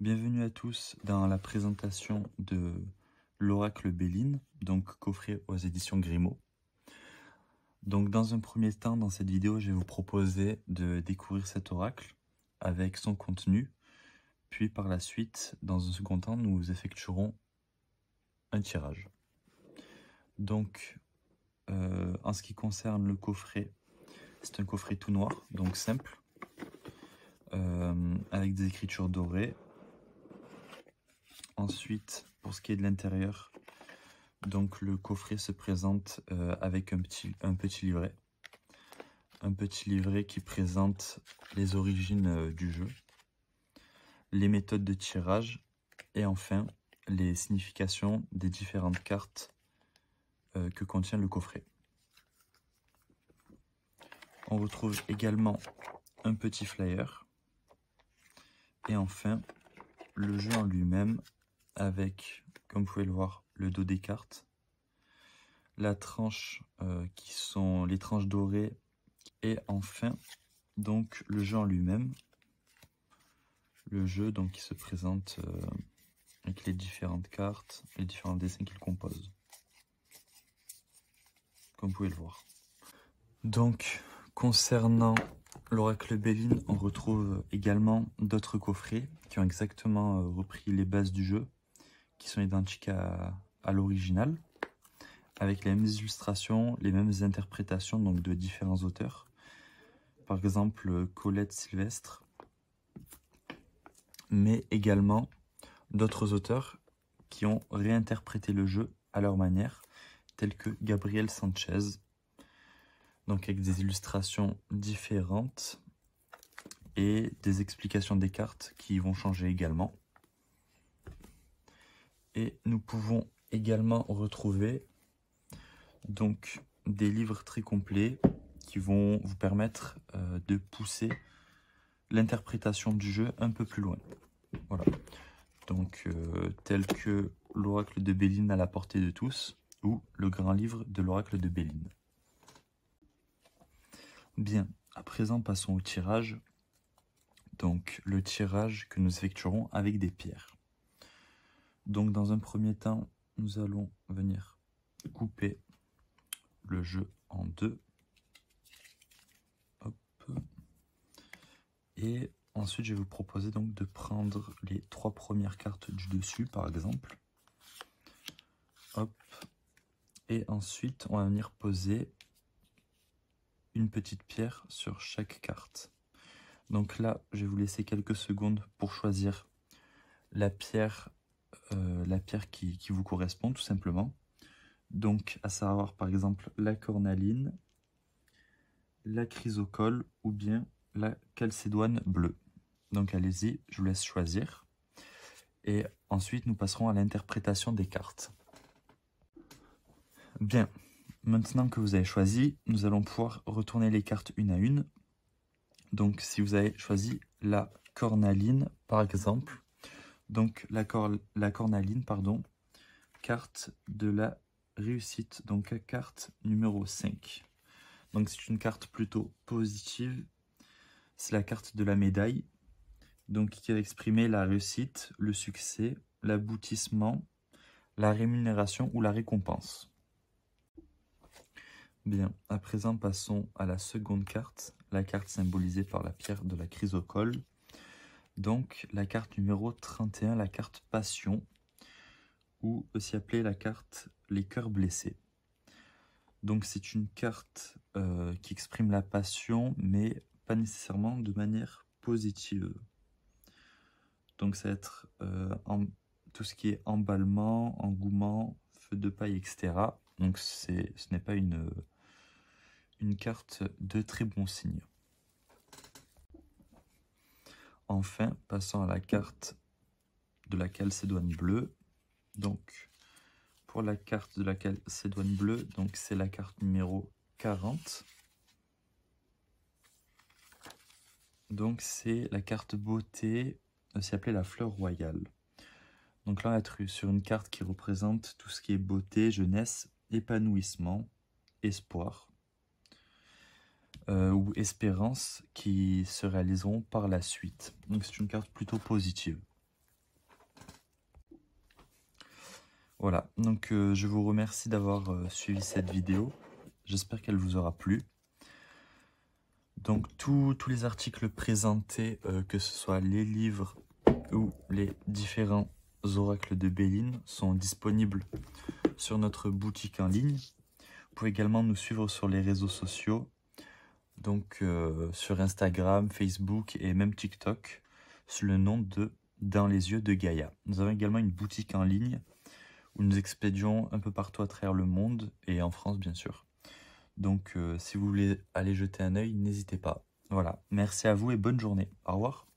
Bienvenue à tous dans la présentation de l'Oracle Béline, donc coffret aux éditions Grimaud. Donc dans un premier temps, dans cette vidéo, je vais vous proposer de découvrir cet oracle avec son contenu. Puis par la suite, dans un second temps, nous effectuerons un tirage. Donc en ce qui concerne le coffret, c'est un coffret tout noir, donc simple, avec des écritures dorées. Ensuite, pour ce qui est de l'intérieur, donc le coffret se présente avec un petit livret. Un petit livret qui présente les origines du jeu, les méthodes de tirage et enfin les significations des différentes cartes que contient le coffret. On retrouve également un petit flyer et enfin le jeu en lui-même avec, comme vous pouvez le voir, le dos des cartes, la tranche qui sont les tranches dorées et enfin donc le jeu en lui-même. Le jeu donc qui se présente avec les différentes cartes, les différents dessins qu'il compose, comme vous pouvez le voir. Donc concernant l'Oracle Béline, on retrouve également d'autres coffrets qui ont exactement repris les bases du jeu, qui sont identiques à l'original, avec les mêmes illustrations, les mêmes interprétations donc de différents auteurs. Par exemple Colette Sylvestre, mais également d'autres auteurs qui ont réinterprété le jeu à leur manière, tels que Gabriel Sanchez, donc avec des illustrations différentes et des explications des cartes qui vont changer également. Et nous pouvons également retrouver donc des livres très complets qui vont vous permettre de pousser l'interprétation du jeu un peu plus loin. Voilà. Donc tel que l'Oracle de Béline à la portée de tous ou le grand livre de l'Oracle de Béline. Bien, à présent passons au tirage. Donc le tirage que nous effectuerons avec des pierres. Donc dans un premier temps, nous allons venir couper le jeu en deux. Hop. Et ensuite, je vais vous proposer donc de prendre les 3 premières cartes du dessus, par exemple. Hop. Et ensuite, on va venir poser une petite pierre sur chaque carte. Donc là, je vais vous laisser quelques secondes pour choisir la pierre qui vous correspond, tout simplement. Donc, à savoir, par exemple, la cornaline, la chrysocole ou bien la chalcédoine bleue. Donc allez-y, je vous laisse choisir. Et ensuite, nous passerons à l'interprétation des cartes. Bien, maintenant que vous avez choisi, nous allons pouvoir retourner les cartes une à une. Donc si vous avez choisi la cornaline, par exemple, donc la cornaline, pardon, carte de la réussite, donc carte numéro 5. Donc c'est une carte plutôt positive, c'est la carte de la médaille, donc qui va exprimer la réussite, le succès, l'aboutissement, la rémunération ou la récompense. Bien, à présent passons à la seconde carte, la carte symbolisée par la pierre de la chrysocole. Donc la carte numéro 31, la carte passion, ou aussi appelée la carte les cœurs blessés. Donc c'est une carte qui exprime la passion, mais pas nécessairement de manière positive. Donc ça va être tout ce qui est emballement, engouement, feu de paille, etc. Donc ce n'est pas une carte de très bon signe. Enfin, passons à la carte de la chalcédoine bleue. Donc pour la carte de la chalcédoine bleue, donc c'est la carte numéro 40. Donc c'est la carte beauté, aussi appelée la fleur royale. Donc là on va être sur une carte qui représente tout ce qui est beauté, jeunesse, épanouissement, espoir ou espérance qui se réaliseront par la suite. Donc c'est une carte plutôt positive. Voilà, donc je vous remercie d'avoir suivi cette vidéo. J'espère qu'elle vous aura plu. Donc tous les articles présentés, que ce soit les livres ou les différents oracles de Béline, sont disponibles sur notre boutique en ligne. Vous pouvez également nous suivre sur les réseaux sociaux, donc sur Instagram, Facebook et même TikTok, sous le nom de Dans les yeux de Gaïa. Nous avons également une boutique en ligne où nous expédions un peu partout à travers le monde et en France bien sûr. Donc si vous voulez aller jeter un œil, n'hésitez pas. Voilà, merci à vous et bonne journée. Au revoir.